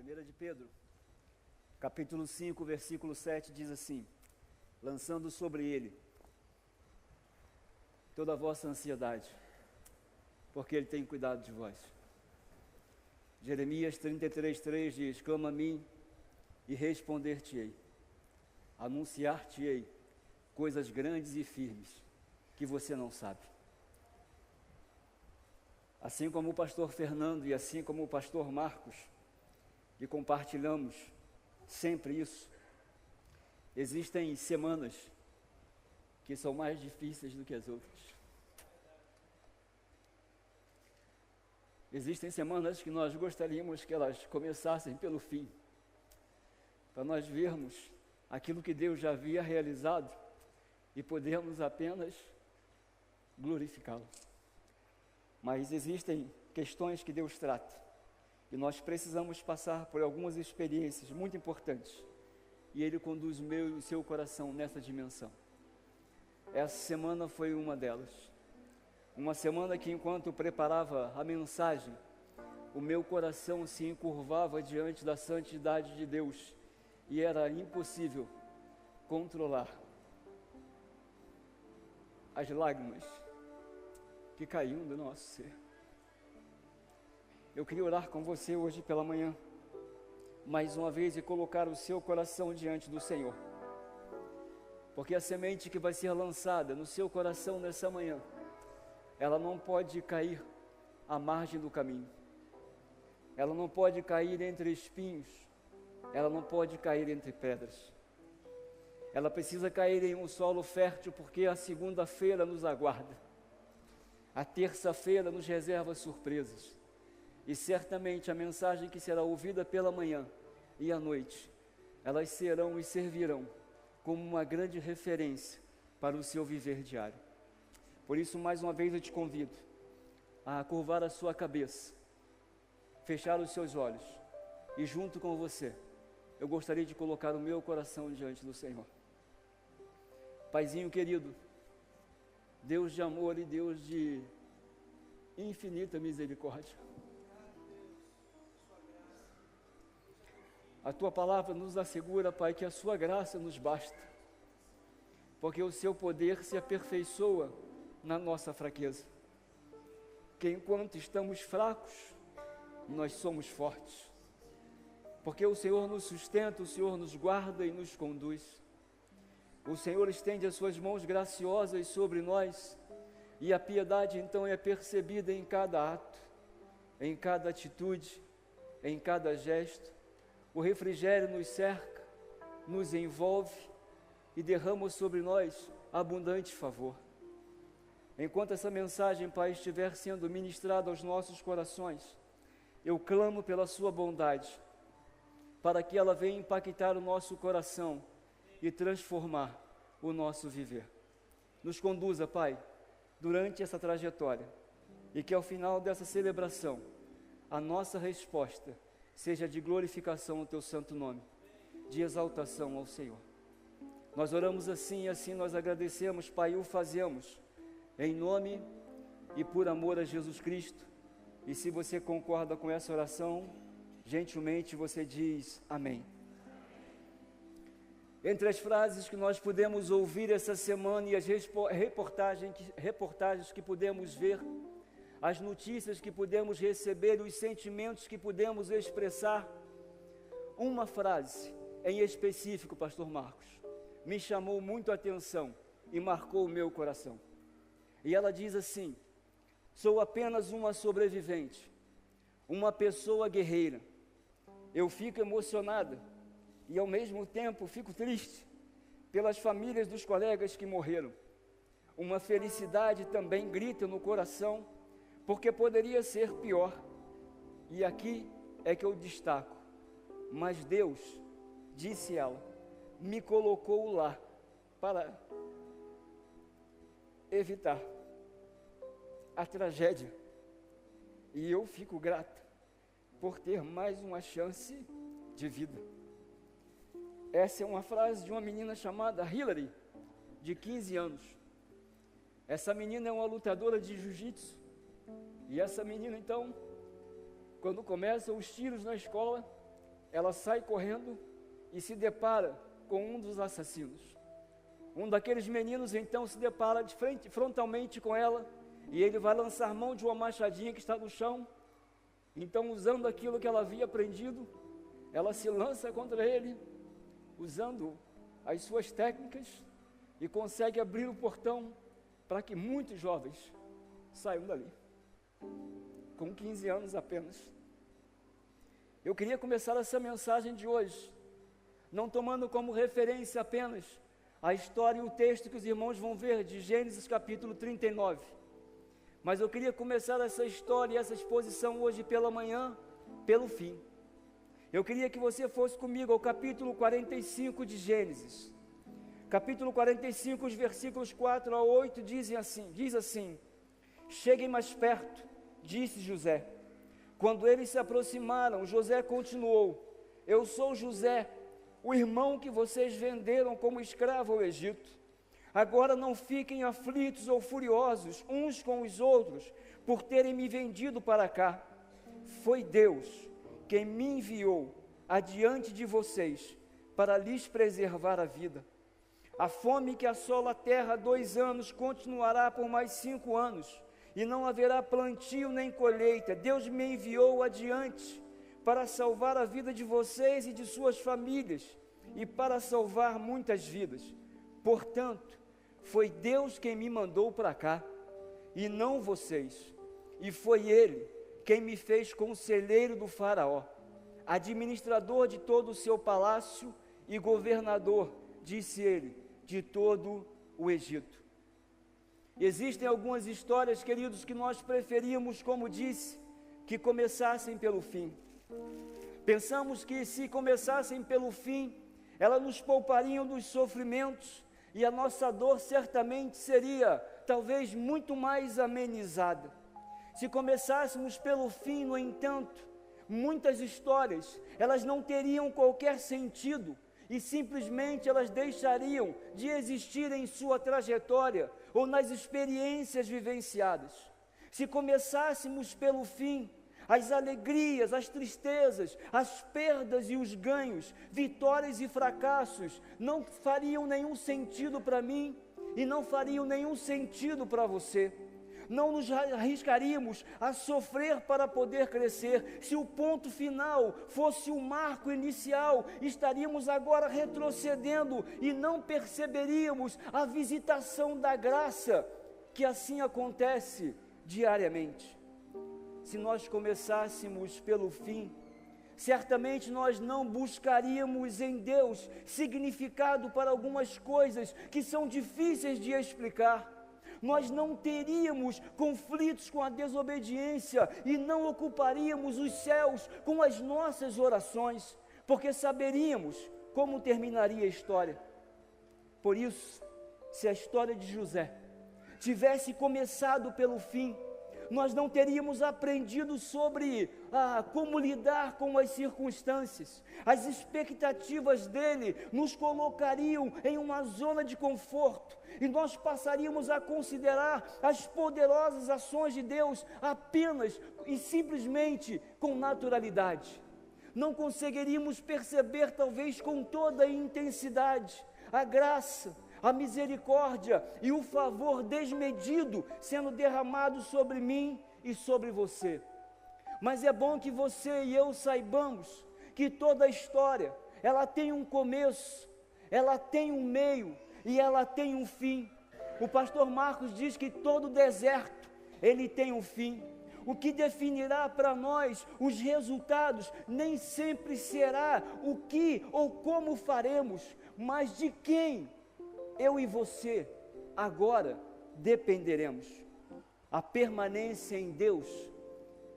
1 de Pedro, capítulo 5, versículo 7, diz assim: lançando sobre ele toda a vossa ansiedade, porque ele tem cuidado de vós. Jeremias 33:3 diz: clama a mim e responder-te-ei, anunciar-te-ei coisas grandes e firmes que você não sabe. Assim como o pastor Fernando e assim como o pastor Marcos, que compartilhamos sempre isso, existem semanas que são mais difíceis do que as outras. Existem semanas que nós gostaríamos que elas começassem pelo fim, para nós vermos aquilo que Deus já havia realizado e podermos apenas glorificá-lo. Mas existem questões que Deus trata e nós precisamos passar por algumas experiências muito importantes e Ele conduz o meu e o seu coração nessa dimensão. Essa semana foi uma delas. Uma semana que, enquanto preparava a mensagem, o meu coração se encurvava diante da santidade de Deus e era impossível controlar as lágrimas que caíam do nosso ser. Eu queria orar com você hoje pela manhã, mais uma vez, e colocar o seu coração diante do Senhor, porque a semente que vai ser lançada no seu coração nessa manhã, ela não pode cair à margem do caminho, ela não pode cair entre espinhos, ela não pode cair entre pedras, ela precisa cair em um solo fértil, porque a segunda-feira nos aguarda, a terça-feira nos reserva surpresas, e certamente a mensagem que será ouvida pela manhã e à noite, elas serão e servirão como uma grande referência para o seu viver diário. Por isso, mais uma vez eu te convido a curvar a sua cabeça, fechar os seus olhos, e junto com você, eu gostaria de colocar o meu coração diante do Senhor. Paizinho querido, Deus de amor e Deus de infinita misericórdia, a Tua palavra nos assegura, Pai, que a Sua graça nos basta, porque o Seu poder se aperfeiçoa na nossa fraqueza, que enquanto estamos fracos, nós somos fortes, porque o Senhor nos sustenta, o Senhor nos guarda e nos conduz. O Senhor estende as suas mãos graciosas sobre nós, e a piedade então é percebida em cada ato, em cada atitude, em cada gesto. O refrigério nos cerca, nos envolve e derrama sobre nós abundante favor. Enquanto essa mensagem, Pai, estiver sendo ministrada aos nossos corações, eu clamo pela sua bondade, para que ela venha impactar o nosso coração e transformar o nosso viver. Nos conduza, Pai, durante essa trajetória, e que ao final dessa celebração, a nossa resposta seja de glorificação ao Teu santo nome, de exaltação ao Senhor. Nós oramos assim e assim nós agradecemos, Pai, e o fazemos em nome e por amor a Jesus Cristo. E se você concorda com essa oração, gentilmente você diz amém. Entre as frases que nós pudemos ouvir essa semana e as reportagens que pudemos ver, as notícias que pudemos receber, os sentimentos que pudemos expressar, uma frase em específico, pastor Marcos, me chamou muito a atenção e marcou o meu coração. E ela diz assim: sou apenas uma sobrevivente, uma pessoa guerreira. Eu fico emocionada e ao mesmo tempo fico triste pelas famílias dos colegas que morreram. Uma felicidade também grita no coração, porque poderia ser pior. E aqui é que eu destaco: mas Deus, disse ela, me colocou lá para evitar a tragédia, e eu fico grata por ter mais uma chance de vida. Essa é uma frase de uma menina chamada Hillary, de 15 anos. Essa menina é uma lutadora de jiu-jitsu, e essa menina então, quando começam os tiros na escola, ela sai correndo e se depara com um dos assassinos. Um daqueles meninos então se depara de frente, frontalmente com ela, e ele vai lançar mão de uma machadinha que está no chão. Então, usando aquilo que ela havia aprendido, ela se lança contra ele, usando as suas técnicas, e consegue abrir o portão para que muitos jovens saiam dali, com 15 anos apenas. Eu queria começar essa mensagem de hoje, não tomando como referência apenas a história e o texto que os irmãos vão ver de Gênesis capítulo 39, mas eu queria começar essa história e essa exposição hoje pela manhã, pelo fim. Eu queria que você fosse comigo ao capítulo 45 de Gênesis. Capítulo 45, os versículos 4 a 8 diz assim: cheguem mais perto, disse José. Quando eles se aproximaram, José continuou: eu sou José, o irmão que vocês venderam como escravo ao Egito. Agora não fiquem aflitos ou furiosos uns com os outros por terem me vendido para cá. Foi Deus quem me enviou adiante de vocês para lhes preservar a vida. A fome que assola a terra há 2 anos continuará por mais 5 anos, e não haverá plantio nem colheita. Deus me enviou adiante para salvar a vida de vocês e de suas famílias, e para salvar muitas vidas. Portanto, foi Deus quem me mandou para cá, e não vocês. E foi Ele quem me fez conselheiro do faraó, administrador de todo o seu palácio e governador, disse ele, de todo o Egito. Existem algumas histórias, queridos, que nós preferimos, como disse, que começassem pelo fim. Pensamos que se começassem pelo fim, elas nos poupariam dos sofrimentos, e a nossa dor certamente seria, talvez, muito mais amenizada. Se começássemos pelo fim, no entanto, muitas histórias, elas não teriam qualquer sentido, e simplesmente elas deixariam de existir em sua trajetória, ou nas experiências vivenciadas. Se começássemos pelo fim, as alegrias, as tristezas, as perdas e os ganhos, vitórias e fracassos, não fariam nenhum sentido para mim, e não fariam nenhum sentido para você. Não nos arriscaríamos a sofrer para poder crescer. Se o ponto final fosse o marco inicial, estaríamos agora retrocedendo e não perceberíamos a visitação da graça, que assim acontece diariamente. Se nós começássemos pelo fim, certamente nós não buscaríamos em Deus significado para algumas coisas que são difíceis de explicar. Nós não teríamos conflitos com a desobediência e não ocuparíamos os céus com as nossas orações, porque saberíamos como terminaria a história. Por isso, se a história de José tivesse começado pelo fim, nós não teríamos aprendido sobre como lidar com as circunstâncias. As expectativas dele nos colocariam em uma zona de conforto, e nós passaríamos a considerar as poderosas ações de Deus apenas e simplesmente com naturalidade. Não conseguiríamos perceber, talvez com toda a intensidade, a graça, a misericórdia e o favor desmedido sendo derramado sobre mim e sobre você. Mas é bom que você e eu saibamos que toda a história, ela tem um começo, ela tem um meio e ela tem um fim. O pastor Marcos diz que todo deserto, ele tem um fim. O que definirá para nós os resultados nem sempre será o que ou como faremos, mas de quem eu e você agora dependeremos. A permanência em Deus,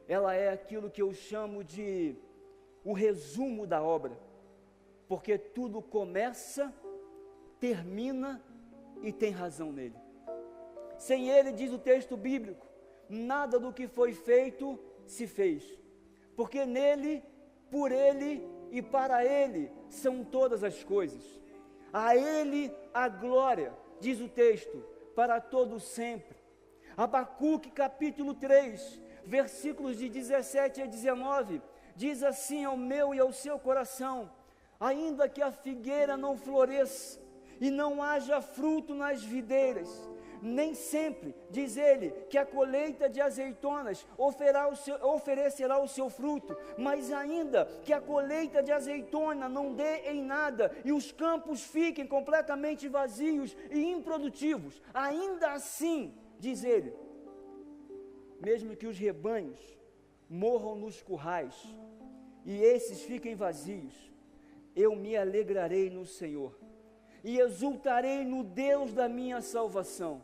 ela é aquilo que eu chamo de o resumo da obra, porque tudo começa, termina e tem razão nele. Sem ele, diz o texto bíblico, nada do que foi feito se fez, porque nele, por ele e para ele são todas as coisas. A ele a glória, diz o texto, para todo sempre. Abacuque capítulo 3, versículos de 17 a 19, diz assim ao meu e ao seu coração: ainda que a figueira não floresça e não haja fruto nas videiras, nem sempre, diz ele, que a colheita de azeitonas oferecerá o seu fruto, mas ainda que a colheita de azeitona não dê em nada e os campos fiquem completamente vazios e improdutivos, ainda assim, diz ele, mesmo que os rebanhos morram nos currais e esses fiquem vazios, eu me alegrarei no Senhor e exultarei no Deus da minha salvação.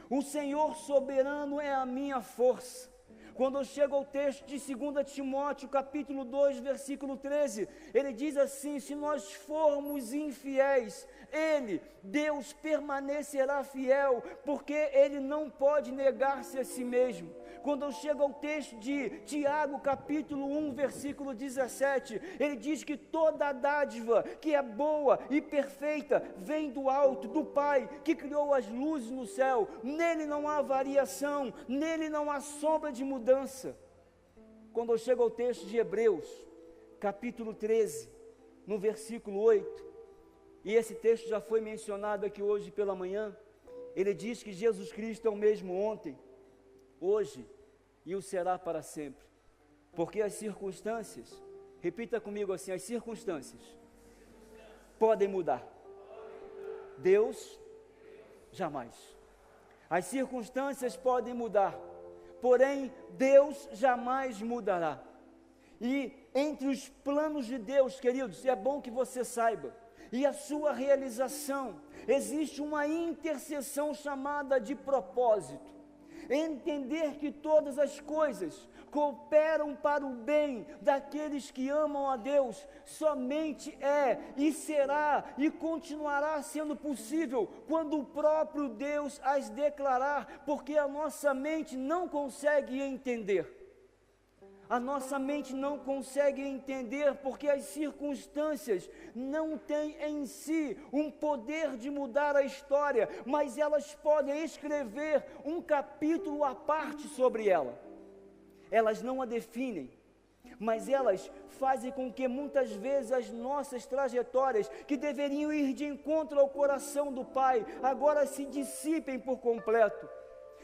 O Senhor soberano é a minha força. Quando eu chego ao texto de 2 Timóteo, capítulo 2, versículo 13, ele diz assim: se nós formos infiéis, Ele, Deus, permanecerá fiel, porque Ele não pode negar-se a si mesmo. Quando eu chego ao texto de Tiago, capítulo 1, versículo 17, ele diz que toda dádiva que é boa e perfeita vem do alto, do Pai, que criou as luzes no céu. Nele não há variação, nele não há sombra de mudança. Quando eu chego ao texto de Hebreus, capítulo 13, no versículo 8, e esse texto já foi mencionado aqui hoje pela manhã, ele diz que Jesus Cristo é o mesmo ontem, hoje e o será para sempre, porque as circunstâncias, repita comigo assim, as circunstâncias podem mudar, Deus jamais. As circunstâncias podem mudar, porém Deus jamais mudará. E entre os planos de Deus, queridos, é bom que você saiba, e a sua realização, existe uma interseção chamada de propósito. Entender que todas as coisas cooperam para o bem daqueles que amam a Deus, somente é e será e continuará sendo possível quando o próprio Deus as declarar, porque a nossa mente não consegue entender. A nossa mente não consegue entender porque as circunstâncias não têm em si um poder de mudar a história, mas elas podem escrever um capítulo à parte sobre ela. Elas não a definem, mas elas fazem com que muitas vezes as nossas trajetórias, que deveriam ir de encontro ao coração do Pai, agora se dissipem por completo.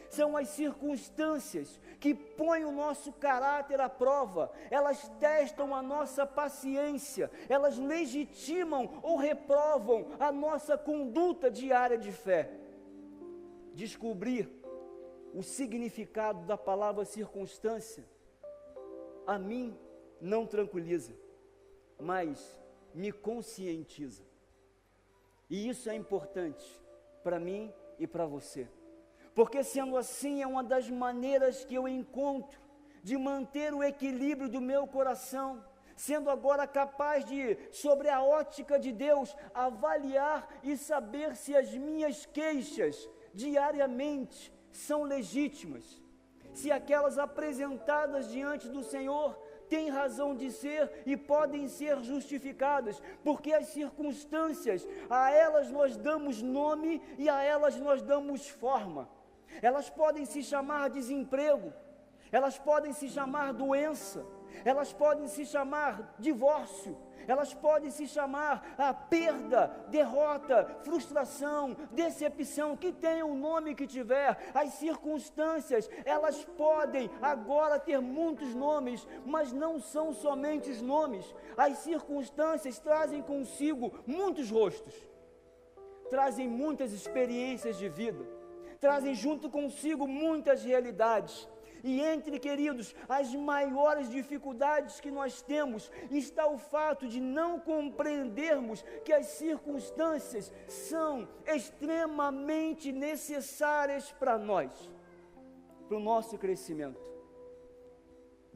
São as circunstâncias que põem o nosso caráter à prova, elas testam a nossa paciência, elas legitimam ou reprovam a nossa conduta diária de fé. Descobrir o significado da palavra circunstância, a mim não tranquiliza, mas me conscientiza. E isso é importante para mim e para você. Porque sendo assim é uma das maneiras que eu encontro de manter o equilíbrio do meu coração, sendo agora capaz de, sobre a ótica de Deus, avaliar e saber se as minhas queixas diariamente são legítimas, se aquelas apresentadas diante do Senhor têm razão de ser e podem ser justificadas, porque as circunstâncias, a elas nós damos nome e a elas nós damos forma. Elas podem se chamar desemprego, elas podem se chamar doença, elas podem se chamar divórcio, elas podem se chamar a perda, derrota, frustração, decepção, que tenha o nome que tiver. As circunstâncias, elas podem agora ter muitos nomes, mas não são somente os nomes. As circunstâncias trazem consigo muitos rostos, trazem muitas experiências de vida, trazem junto consigo muitas realidades. E entre, queridos, as maiores dificuldades que nós temos está o fato de não compreendermos que as circunstâncias são extremamente necessárias para nós, para o nosso crescimento.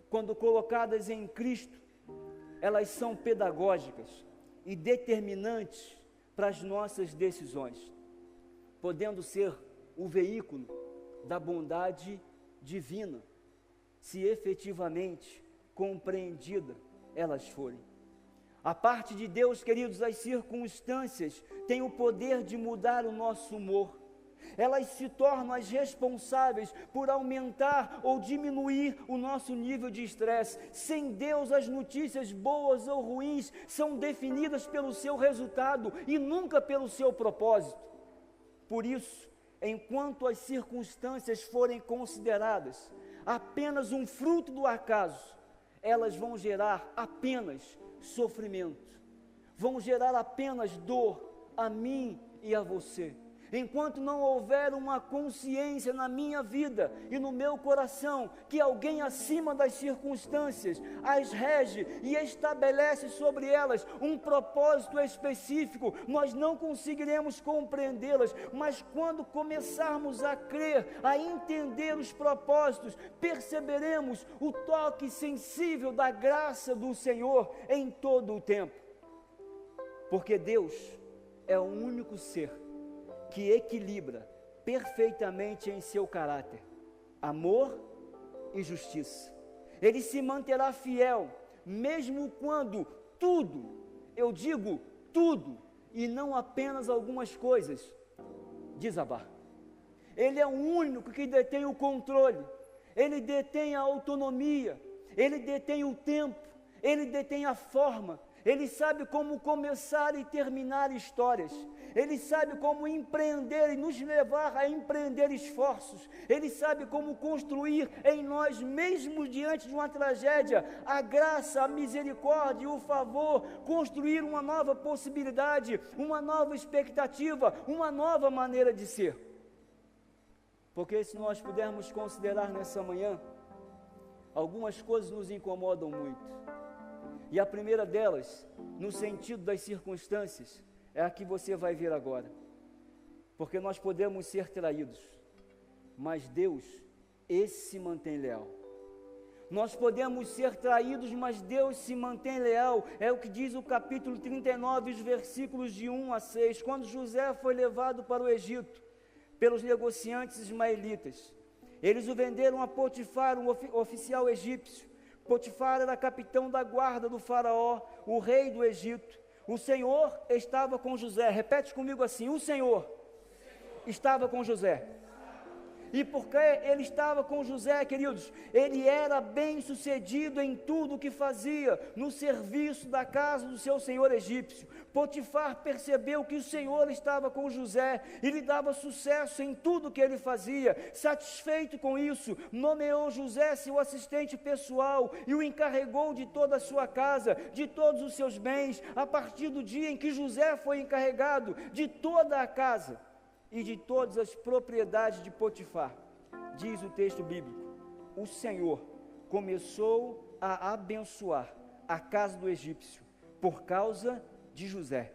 Quando colocadas em Cristo, elas são pedagógicas e determinantes para as nossas decisões, podendo ser o veículo da bondade divina, se efetivamente compreendida elas forem. A parte de Deus, queridos, as circunstâncias têm o poder de mudar o nosso humor, Elas se tornam as responsáveis por aumentar ou diminuir o nosso nível de estresse. Sem Deus, as notícias boas ou ruins são definidas pelo seu resultado e nunca pelo seu propósito. Por isso, enquanto as circunstâncias forem consideradas apenas um fruto do acaso, elas vão gerar apenas sofrimento, vão gerar apenas dor a mim e a você. Enquanto não houver uma consciência na minha vida e no meu coração que alguém acima das circunstâncias as rege e estabelece sobre elas um propósito específico, nós não conseguiremos compreendê-las. Mas quando começarmos a crer, a entender os propósitos, perceberemos o toque sensível da graça do Senhor em todo o tempo. Porque Deus é o único ser que equilibra perfeitamente em seu caráter amor e justiça. Ele se manterá fiel, mesmo quando tudo, eu digo tudo, e não apenas algumas coisas, desabar. Ele é o único que detém o controle, ele detém a autonomia, ele detém o tempo, ele detém a forma. Ele sabe como começar e terminar histórias. Ele sabe como empreender e nos levar a empreender esforços. Ele sabe como construir em nós, mesmo diante de uma tragédia, a graça, a misericórdia e o favor, construir uma nova possibilidade, uma nova expectativa, uma nova maneira de ser. Porque se nós pudermos considerar nessa manhã, algumas coisas nos incomodam muito. E a primeira delas, no sentido das circunstâncias, é a que você vai ver agora. Porque nós podemos ser traídos, mas Deus, esse se mantém leal. Nós podemos ser traídos, mas Deus se mantém leal. É o que diz o capítulo 39, os versículos de 1 a 6. Quando José foi levado para o Egito, pelos negociantes ismaelitas, eles o venderam a Potifar, um oficial egípcio. Potifar era capitão da guarda do faraó, o rei do Egito. O Senhor estava com José. Repete comigo assim: o Senhor estava com José. E porque ele estava com José, queridos, ele era bem sucedido em tudo o que fazia, no serviço da casa do seu senhor egípcio. Potifar percebeu que o Senhor estava com José e lhe dava sucesso em tudo o que ele fazia. Satisfeito com isso, nomeou José seu assistente pessoal e o encarregou de toda a sua casa, de todos os seus bens, a partir do dia em que José foi encarregado de toda a casa e de todas as propriedades de Potifar. Diz o texto bíblico: o Senhor começou a abençoar a casa do egípcio por causa de José.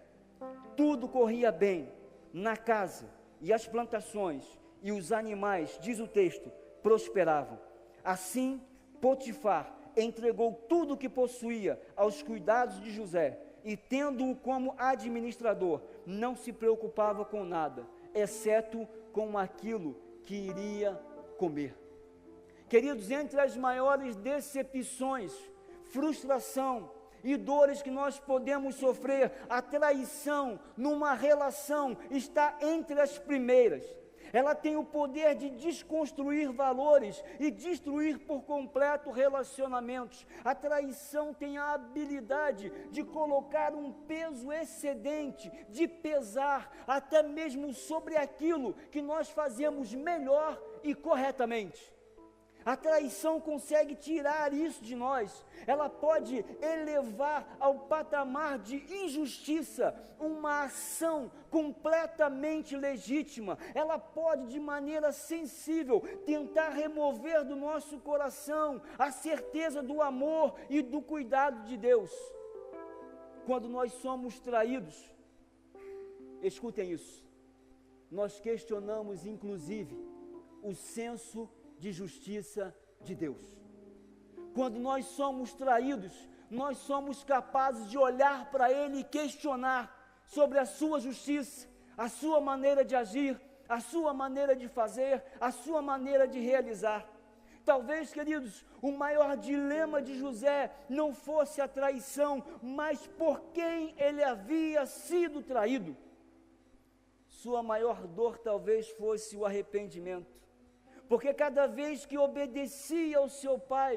Tudo corria bem na casa, e as plantações e os animais, diz o texto, prosperavam. Assim, Potifar entregou tudo o que possuía aos cuidados de José, e tendo-o como administrador, não se preocupava com nada, exceto com aquilo que iria comer. Queridos, entre as maiores decepções, frustração e dores que nós podemos sofrer, a traição numa relação está entre as primeiras. Ela tem o poder de desconstruir valores e destruir por completo relacionamentos. A traição tem a habilidade de colocar um peso excedente, de pesar até mesmo sobre aquilo que nós fazemos melhor e corretamente. A traição consegue tirar isso de nós. Ela pode elevar ao patamar de injustiça uma ação completamente legítima. Ela pode, de maneira sensível, tentar remover do nosso coração a certeza do amor e do cuidado de Deus. Quando nós somos traídos, escutem isso, nós questionamos inclusive o senso de justiça de Deus. Quando nós somos traídos, nós somos capazes de olhar para Ele e questionar sobre a sua justiça, a sua maneira de agir, a sua maneira de fazer, a sua maneira de realizar. Talvez, queridos, o maior dilema de José não fosse a traição, mas por quem ele havia sido traído. sua maior dor talvez fosse o arrependimento. Porque cada vez que obedecia ao seu pai,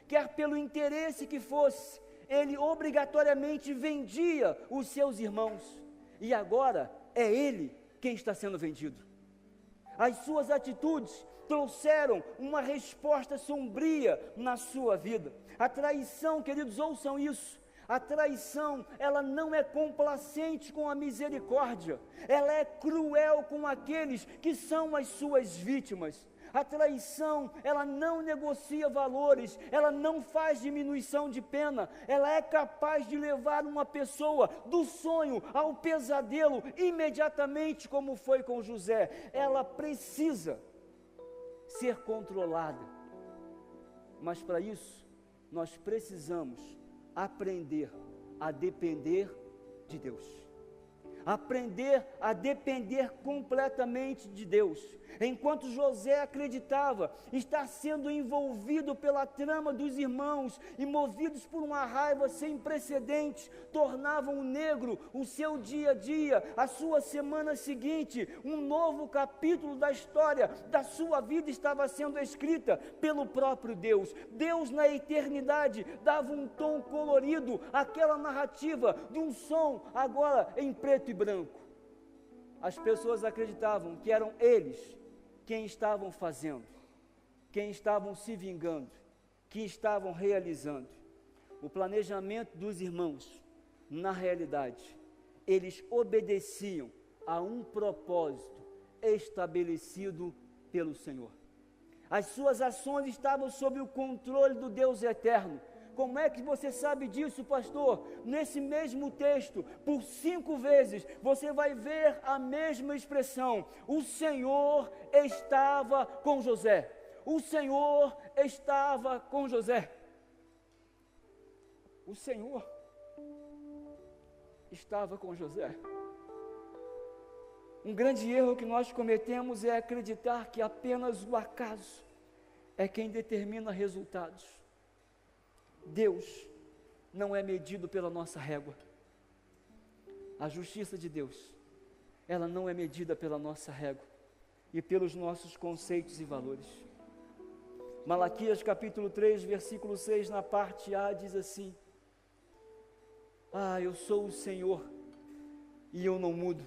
quer pelo interesse que fosse, ele obrigatoriamente vendia os seus irmãos. E agora é ele quem está sendo vendido. As suas atitudes trouxeram uma resposta sombria na sua vida. A traição, queridos, ouçam isso. A traição, ela não é complacente com a misericórdia. Ela é cruel com aqueles que são as suas vítimas. A traição, ela não negocia valores, ela não faz diminuição de pena, ela é capaz de levar uma pessoa do sonho ao pesadelo imediatamente, como foi com José. Ela precisa ser controlada, mas para isso, nós precisamos aprender a depender de Deus. Aprender a depender completamente de Deus. Enquanto José acreditava estar sendo envolvido pela trama dos irmãos e movidos por uma raiva sem precedentes, tornavam negro o seu dia a dia, a sua semana seguinte. Um novo capítulo da história da sua vida estava sendo escrita pelo próprio Deus. Deus, na eternidade, dava um tom colorido àquela narrativa de um som agora em preto e branco. As pessoas acreditavam que eram eles quem estavam fazendo, quem estavam se vingando, que estavam realizando. O planejamento dos irmãos, na realidade, eles obedeciam a um propósito estabelecido pelo Senhor. As suas ações estavam sob o controle do Deus eterno. Como é que você sabe disso, pastor? Nesse mesmo texto, por 5 vezes, você vai ver a mesma expressão. O Senhor estava com José. O Senhor estava com José. O Senhor estava com José. Um grande erro que nós cometemos é acreditar que apenas o acaso é quem determina resultados. Deus não é medido pela nossa régua. A justiça de Deus, ela não é medida pela nossa régua e pelos nossos conceitos e valores. Malaquias capítulo 3, versículo 6, na parte A, diz assim: eu sou o Senhor e eu não mudo.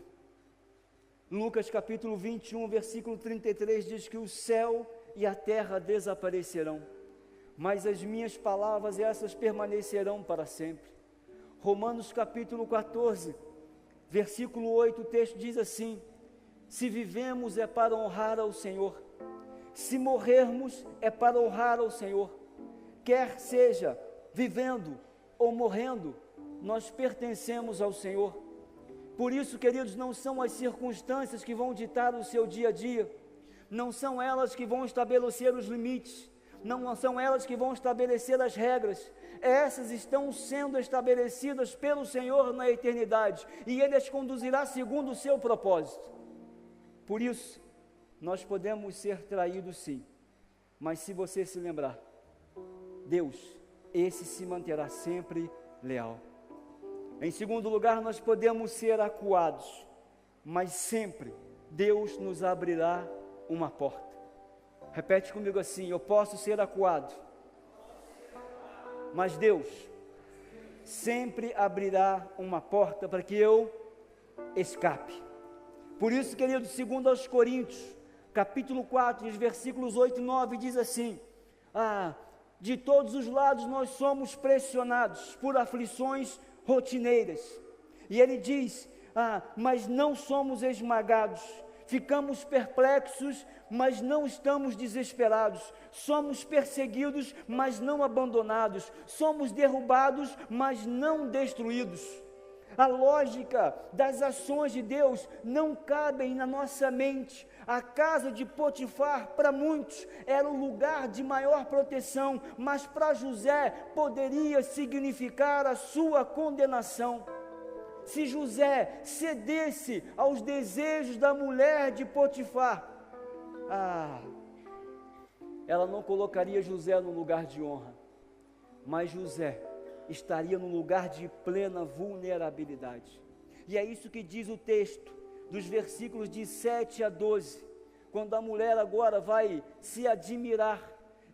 Lucas capítulo 21, versículo 33, diz que o céu e a terra desaparecerão, mas as minhas palavras, essas permanecerão para sempre. Romanos capítulo 14, versículo 8, o texto diz assim: se vivemos é para honrar ao Senhor, se morrermos é para honrar ao Senhor. Quer seja vivendo ou morrendo, nós pertencemos ao Senhor. Por isso, queridos, não são as circunstâncias que vão ditar o seu dia a dia, não são elas que vão estabelecer os limites, não são elas que vão estabelecer as regras. Essas estão sendo estabelecidas pelo Senhor na eternidade, e Ele as conduzirá segundo o seu propósito. Por isso, nós podemos ser traídos sim, mas se você se lembrar, Deus, esse se manterá sempre leal. Em segundo lugar, nós podemos ser acuados, mas sempre Deus nos abrirá uma porta. Repete comigo assim: eu posso ser acuado, mas Deus sempre abrirá uma porta para que eu escape. Por isso, querido, segundo aos Coríntios, capítulo 4, versículos 8 e 9, diz assim: de todos os lados nós somos pressionados por aflições rotineiras. E ele diz: mas não somos esmagados. Ficamos perplexos, mas não estamos desesperados. Somos perseguidos, mas não abandonados. Somos derrubados, mas não destruídos. A lógica das ações de Deus não cabem na nossa mente. A casa de Potifar, para muitos, era o lugar de maior proteção, mas para José poderia significar a sua condenação. Se José cedesse aos desejos da mulher de Potifar, ela não colocaria José no lugar de honra, mas José estaria no lugar de plena vulnerabilidade. E é isso que diz o texto, dos versículos de 7 a 12, quando a mulher agora vai se admirar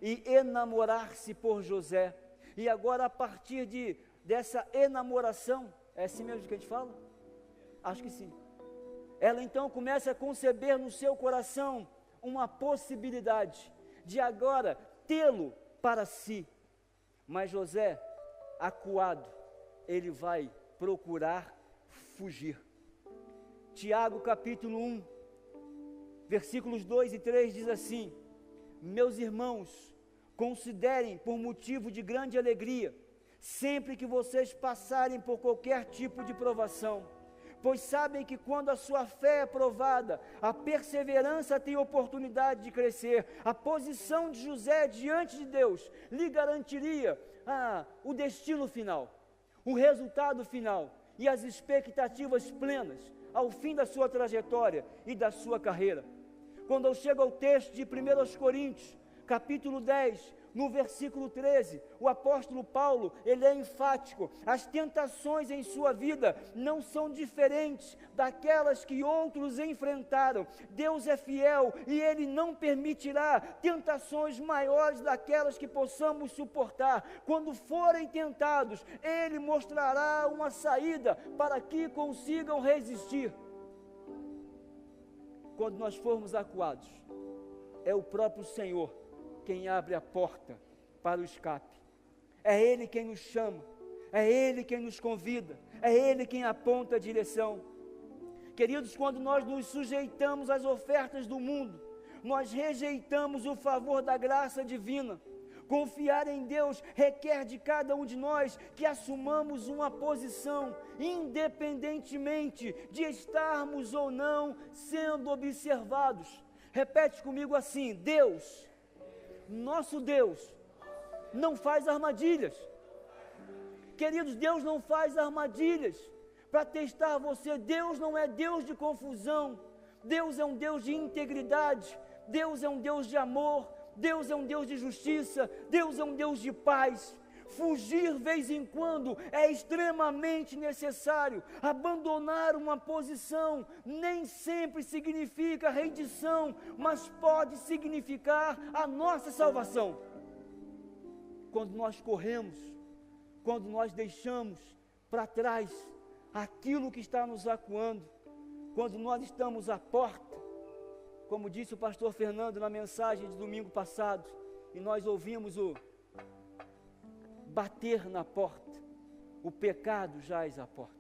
e enamorar-se por José. E agora, a partir dessa enamoração, é assim mesmo que a gente fala? Acho que sim. Ela então começa a conceber no seu coração uma possibilidade de agora tê-lo para si. Mas José, acuado, ele vai procurar fugir. Tiago capítulo 1, versículos 2 e 3 diz assim: meus irmãos, considerem por motivo de grande alegria, sempre que vocês passarem por qualquer tipo de provação, pois sabem que quando a sua fé é provada, a perseverança tem oportunidade de crescer. A posição de José diante de Deus lhe garantiria o destino final, o resultado final e as expectativas plenas ao fim da sua trajetória e da sua carreira. Quando eu chego ao texto de 1 Coríntios, capítulo 10, no versículo 13, o apóstolo Paulo, ele é enfático: as tentações em sua vida não são diferentes daquelas que outros enfrentaram. Deus é fiel e Ele não permitirá tentações maiores daquelas que possamos suportar. Quando forem tentados, Ele mostrará uma saída para que consigam resistir. Quando nós formos acuados, é o próprio Senhor quem abre a porta para o escape. É Ele quem nos chama, é Ele quem nos convida, é Ele quem aponta a direção. Queridos, quando nós nos sujeitamos às ofertas do mundo, nós rejeitamos o favor da graça divina. Confiar em Deus requer de cada um de nós que assumamos uma posição, independentemente de estarmos ou não sendo observados. Repete comigo assim: Deus, nosso Deus, não faz armadilhas. Queridos, Deus não faz armadilhas para testar você. Deus não é Deus de confusão. Deus é um Deus de integridade. Deus é um Deus de amor. Deus é um Deus de justiça. Deus é um Deus de paz. Fugir vez em quando é extremamente necessário. Abandonar uma posição nem sempre significa rendição, mas pode significar a nossa salvação. Quando nós corremos, quando nós deixamos para trás aquilo que está nos acuando, quando nós estamos à porta, como disse o pastor Fernando na mensagem de domingo passado, e nós ouvimos o bater na porta, o pecado jaz à porta.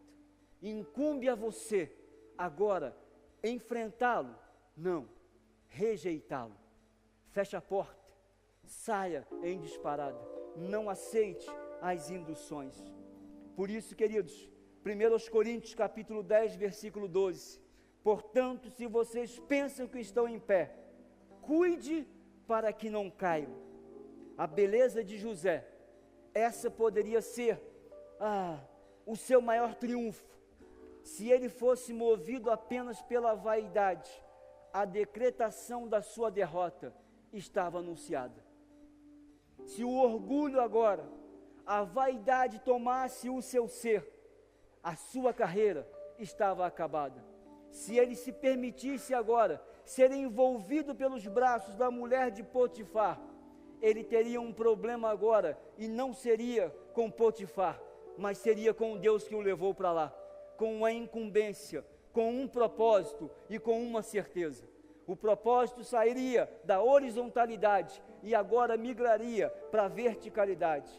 Incumbe a você agora enfrentá-lo? Não, rejeitá-lo. Feche a porta, saia em disparada, não aceite as induções. Por isso, queridos, 1 Coríntios capítulo 10, versículo 12: portanto, se vocês pensam que estão em pé, cuide para que não caiam. A beleza de José, essa poderia ser o seu maior triunfo. Se ele fosse movido apenas pela vaidade, a decretação da sua derrota estava anunciada. Se o orgulho agora, a vaidade tomasse o seu ser, a sua carreira estava acabada. Se ele se permitisse agora ser envolvido pelos braços da mulher de Potifar, ele teria um problema agora, e não seria com Potifar, mas seria com Deus que o levou para lá, com uma incumbência, com um propósito e com uma certeza. O propósito sairia da horizontalidade e agora migraria para a verticalidade.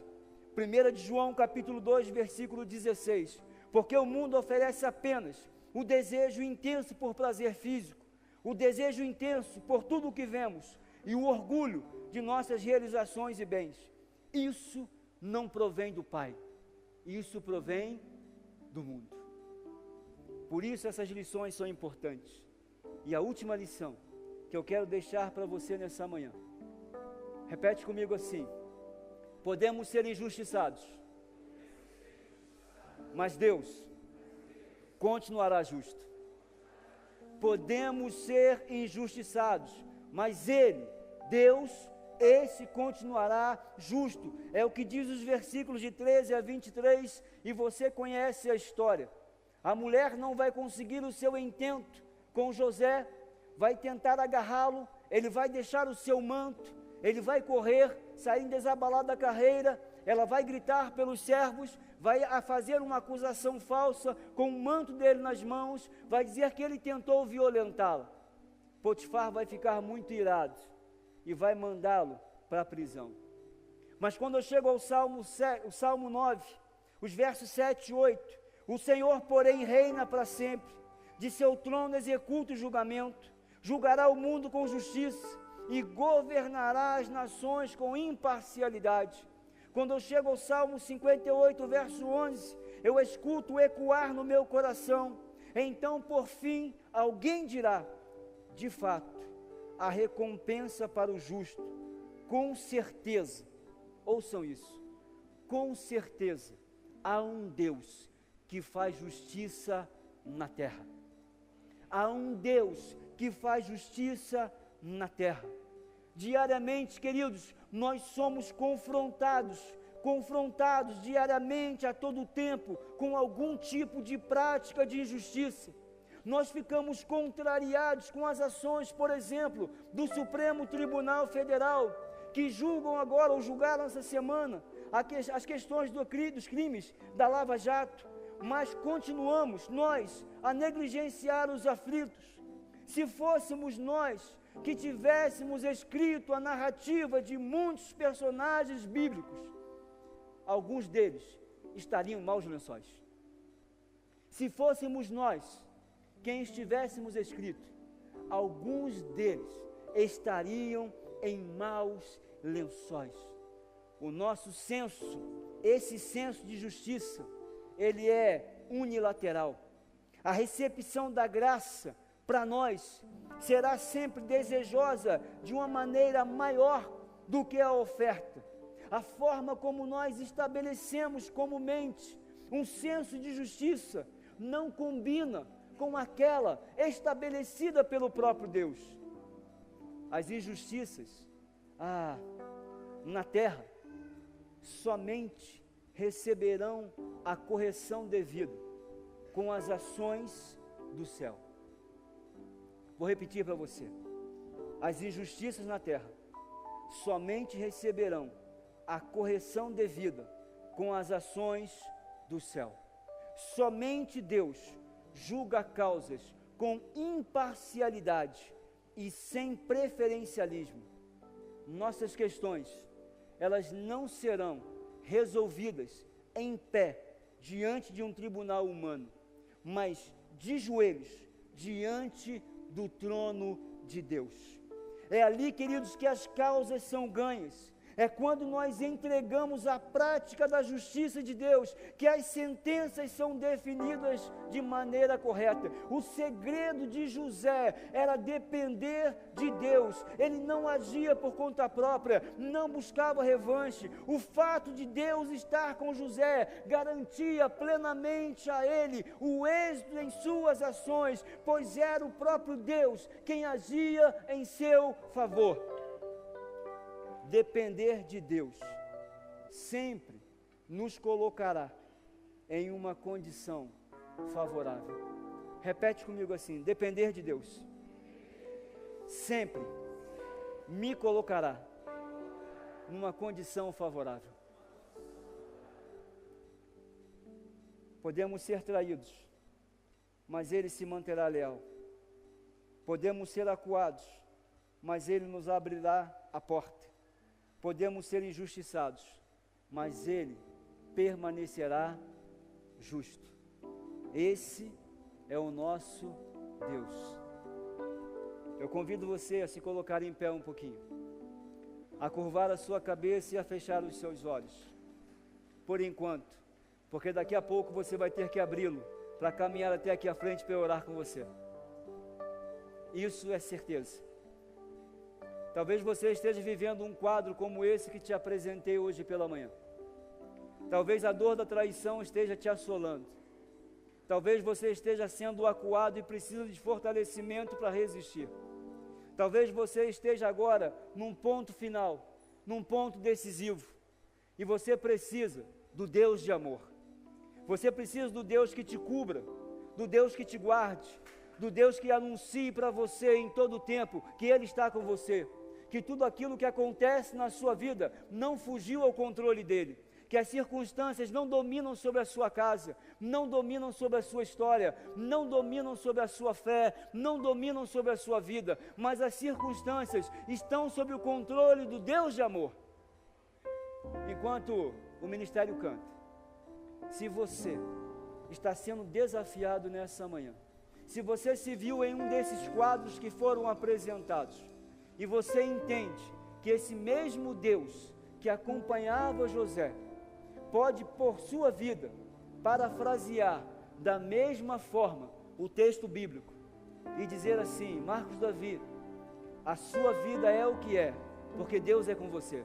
1 de João capítulo 2, versículo 16: porque o mundo oferece apenas o desejo intenso por prazer físico, o desejo intenso por tudo o que vemos, e o orgulho de nossas realizações e bens. Isso não provém do Pai, isso provém do mundo. Por isso essas lições são importantes. E a última lição que eu quero deixar para você nessa manhã, repete comigo assim: podemos ser injustiçados, mas Deus continuará justo. Podemos ser injustiçados, mas Ele, Deus, esse continuará justo. É o que diz os versículos de 13 a 23, e você conhece a história. A mulher não vai conseguir o seu intento com José, vai tentar agarrá-lo, ele vai deixar o seu manto, ele vai correr, saindo desabalado da carreira, ela vai gritar pelos servos, vai fazer uma acusação falsa com o manto dele nas mãos, vai dizer que ele tentou violentá-la. Potifar vai ficar muito irado e vai mandá-lo para a prisão. Mas quando eu chego ao Salmo 9, os versos 7 e 8, o Senhor, porém, reina para sempre, de seu trono executa o julgamento, julgará o mundo com justiça e governará as nações com imparcialidade. Quando eu chego ao Salmo 58, verso 11, eu escuto ecoar no meu coração, então por fim alguém dirá, de fato, a recompensa para o justo, com certeza, ouçam isso, com certeza, há um Deus que faz justiça na terra. Há um Deus que faz justiça na terra. Diariamente, queridos, nós somos confrontados diariamente, a todo tempo, com algum tipo de prática de injustiça. Nós ficamos contrariados com as ações, por exemplo, do Supremo Tribunal Federal, que julgam agora, ou julgaram essa semana, as questões dos crimes da Lava Jato, mas continuamos, nós, a negligenciar os aflitos. Se fôssemos nós que tivéssemos escrito a narrativa de muitos personagens bíblicos, alguns deles estariam em maus lençóis. Se fôssemos nós quem estivéssemos escrito, alguns deles estariam em maus lençóis. O nosso senso, esse senso de justiça, ele é unilateral. A recepção da graça para nós será sempre desejosa de uma maneira maior do que a oferta. A forma como nós estabelecemos comumente um senso de justiça não combina com aquela estabelecida pelo próprio Deus. As injustiças, na terra, somente receberão a correção devida com as ações do céu. Vou repetir para você. As injustiças na terra somente receberão a correção devida com as ações do céu. Somente Deus julga causas com imparcialidade e sem preferencialismo. Nossas questões, elas não serão resolvidas em pé diante de um tribunal humano, mas de joelhos diante do trono de Deus. É ali, queridos, que as causas são ganhas. É quando nós entregamos a prática da justiça de Deus, que as sentenças são definidas de maneira correta. O segredo de José era depender de Deus. Ele não agia por conta própria, não buscava revanche. O fato de Deus estar com José garantia plenamente a ele o êxito em suas ações, pois era o próprio Deus quem agia em seu favor. Depender de Deus sempre nos colocará em uma condição favorável. Repete comigo assim: depender de Deus sempre me colocará numa condição favorável. Podemos ser traídos, mas Ele se manterá leal. Podemos ser acuados, mas Ele nos abrirá a porta. Podemos ser injustiçados, mas Ele permanecerá justo. Esse é o nosso Deus. Eu convido você a se colocar em pé um pouquinho, a curvar a sua cabeça e a fechar os seus olhos, por enquanto, porque daqui a pouco você vai ter que abri-lo para caminhar até aqui à frente para eu orar com você. Isso é certeza. Talvez você esteja vivendo um quadro como esse que te apresentei hoje pela manhã. Talvez a dor da traição esteja te assolando. Talvez você esteja sendo acuado e precisa de fortalecimento para resistir. Talvez você esteja agora num ponto final, num ponto decisivo, e você precisa do Deus de amor. Você precisa do Deus que te cubra, do Deus que te guarde, do Deus que anuncie para você em todo o tempo que Ele está com você, que tudo aquilo que acontece na sua vida não fugiu ao controle dEle, que as circunstâncias não dominam sobre a sua casa, não dominam sobre a sua história, não dominam sobre a sua fé, não dominam sobre a sua vida, mas as circunstâncias estão sob o controle do Deus de amor. Enquanto o ministério canta, se você está sendo desafiado nessa manhã, se você se viu em um desses quadros que foram apresentados, e você entende que esse mesmo Deus que acompanhava José, pode por sua vida parafrasear da mesma forma o texto bíblico e dizer assim: Marcos Davi, a sua vida é o que é, porque Deus é com você.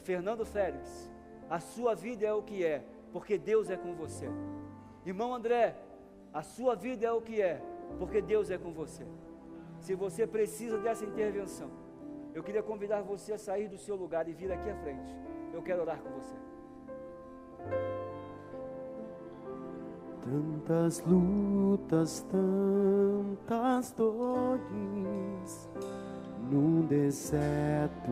Fernando Félix, a sua vida é o que é, porque Deus é com você. Irmão André, a sua vida é o que é, porque Deus é com você. Se você precisa dessa intervenção, eu queria convidar você a sair do seu lugar e vir aqui à frente. Eu quero orar com você. Tantas lutas, tantas dores, num deserto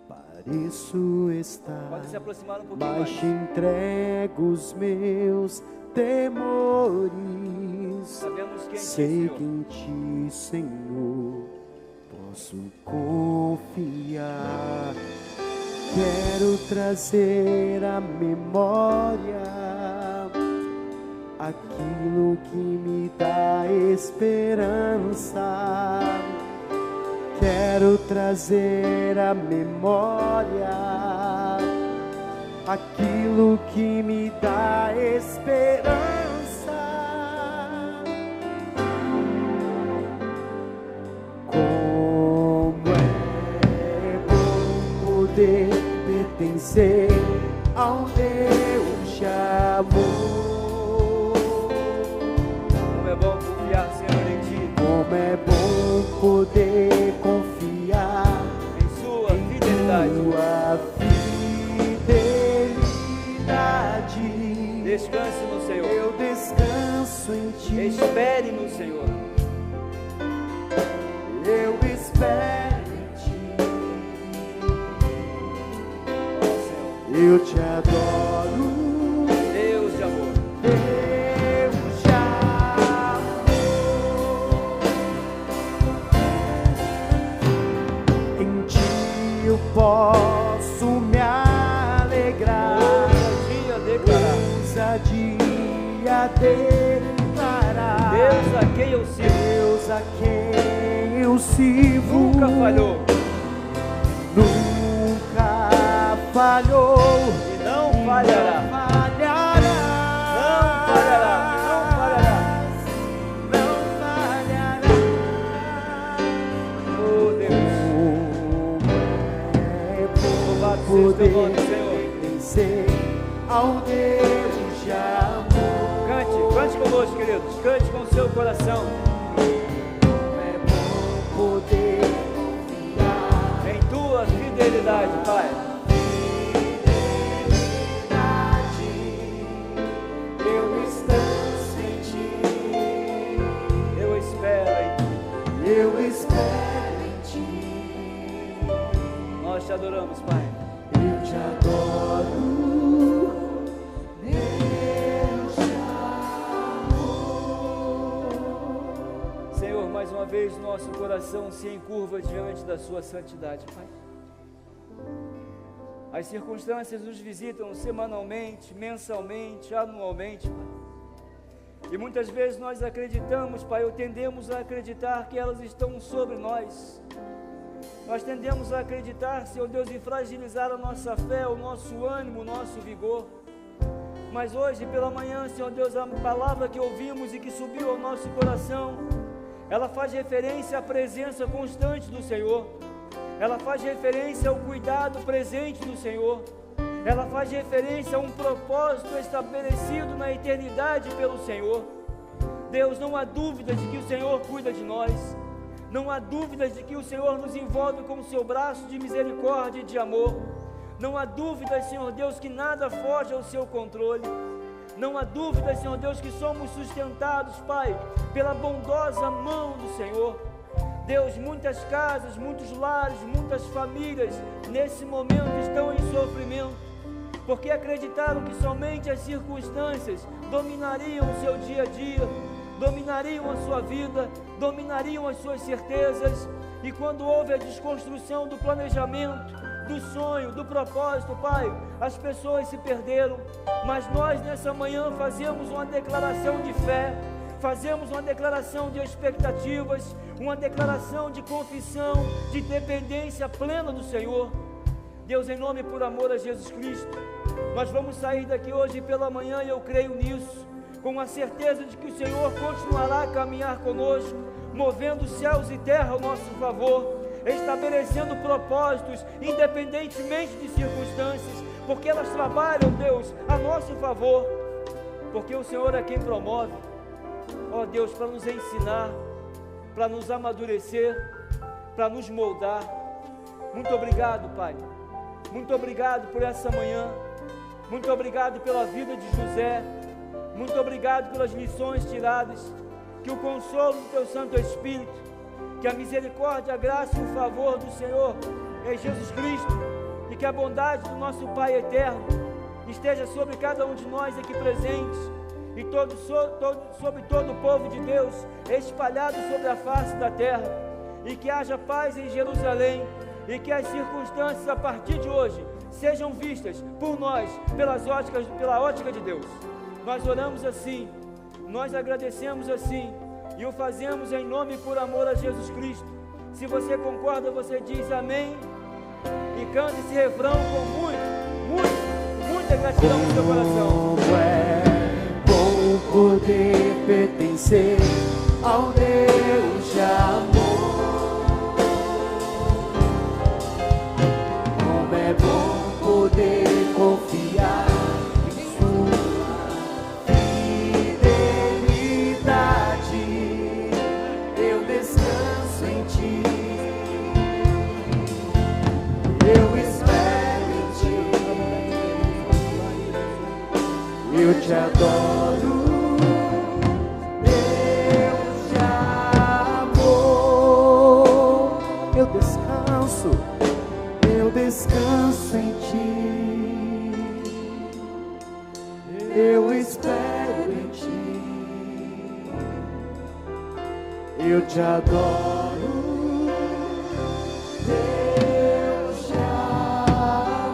pareço estar. Pode se aproximar um pouquinho mas mais. te entrego os meus temores. Sabemos que Sei em que Ti, em Ti, Senhor, posso confiar. Quero trazer à memória aquilo que me dá esperança. Quero trazer à memória aquilo que me dá esperança. Como é bom poder pertencer ao Deus de amor. como é bom confiar, Senhor, em Ti, Como é bom poder confiar em Sua fidelidade. Tua fidelidade. Descanse no Senhor. Eu descanso em Ti. Espere no Senhor. Eu espero em Ti. Ó Senhor, Eu te adoro. Deus de amor. Deus de amor. Em Ti eu posso me alegrar. Ousadia declarar. Ousadia declarar. Deus a quem eu sirvo Deus a quem eu sirvo nunca falhou nunca falhou e não falhará. falhará, Não falhará, não falhará. não falhará. Oh Deus, Como é bom louvado seja o Teu poder nome, Senhor. pertencer ao Deus de amor. Cante conosco, queridos. Cante com o seu coração. Como é bom poder confiar Em Tua fidelidade, Pai. Eu descanso em Ti. Eu espero em Ti. Eu espero em Ti. Nós Te adoramos, Pai. Eu te adoro. Deus te amor. Senhor, mais uma vez nosso coração se encurva diante da Sua santidade, Pai. As circunstâncias nos visitam semanalmente, mensalmente, anualmente, Pai. E muitas vezes nós acreditamos, Pai, ou tendemos a acreditar que elas estão sobre nós. Nós tendemos a acreditar, Senhor Deus, em fragilizar a nossa fé, o nosso ânimo, o nosso vigor. Mas hoje pela manhã, Senhor Deus, a palavra que ouvimos e que subiu ao nosso coração, ela faz referência à presença constante do Senhor. Ela faz referência ao cuidado presente do Senhor. Ela faz referência a um propósito estabelecido na eternidade pelo Senhor. Deus, não há dúvidas de que o Senhor cuida de nós. Não há dúvidas de que o Senhor nos envolve com o seu braço de misericórdia e de amor. Não há dúvidas, Senhor Deus, que nada foge ao seu controle. Não há dúvida, Senhor Deus, que somos sustentados, Pai, pela bondosa mão do Senhor. Deus, muitas casas, muitos lares, muitas famílias, nesse momento estão em sofrimento, porque acreditaram que somente as circunstâncias dominariam o seu dia a dia, dominariam a sua vida, dominariam as suas certezas, e quando houve a desconstrução do planejamento, do sonho, do propósito, Pai, as pessoas se perderam. Mas nós nessa manhã fazemos uma declaração de fé, fazemos uma declaração de expectativas, uma declaração de confissão, de dependência plena do Senhor. Deus, em nome e por amor a Jesus Cristo, nós vamos sair daqui hoje pela manhã, e eu creio nisso, com a certeza de que o Senhor continuará a caminhar conosco, movendo céus e terra ao nosso favor, estabelecendo propósitos, independentemente de circunstâncias, porque elas trabalham, Deus, a nosso favor, porque o Senhor é quem promove, ó Deus, para nos ensinar, para nos amadurecer, para nos moldar. Muito obrigado, Pai, muito obrigado por essa manhã, muito obrigado pela vida de José, muito obrigado pelas lições tiradas, que o consolo do Teu Santo Espírito, que a misericórdia, a graça e o favor do Senhor é Jesus Cristo, e que a bondade do nosso Pai eterno esteja sobre cada um de nós aqui presentes, e sobre todo o povo de Deus espalhado sobre a face da terra, e que haja paz em Jerusalém, e que as circunstâncias a partir de hoje sejam vistas por nós pela ótica de Deus. Nós oramos assim, nós agradecemos assim, e o fazemos em nome e por amor a Jesus Cristo. Se você concorda, você diz amém, e canta esse refrão com muita gratidão no seu coração. Como é bom poder pertencer ao Deus de amor. Como é bom poder confiar em sua fidelidade. Eu descanso em ti, eu espero em ti, eu te adoro, Deus de amor. Eu descanso em ti, eu espero em ti, eu te adoro, Deus de amor.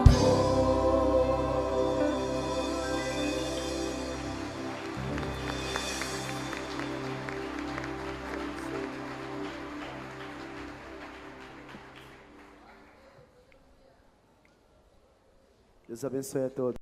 Deus abençoe a todos.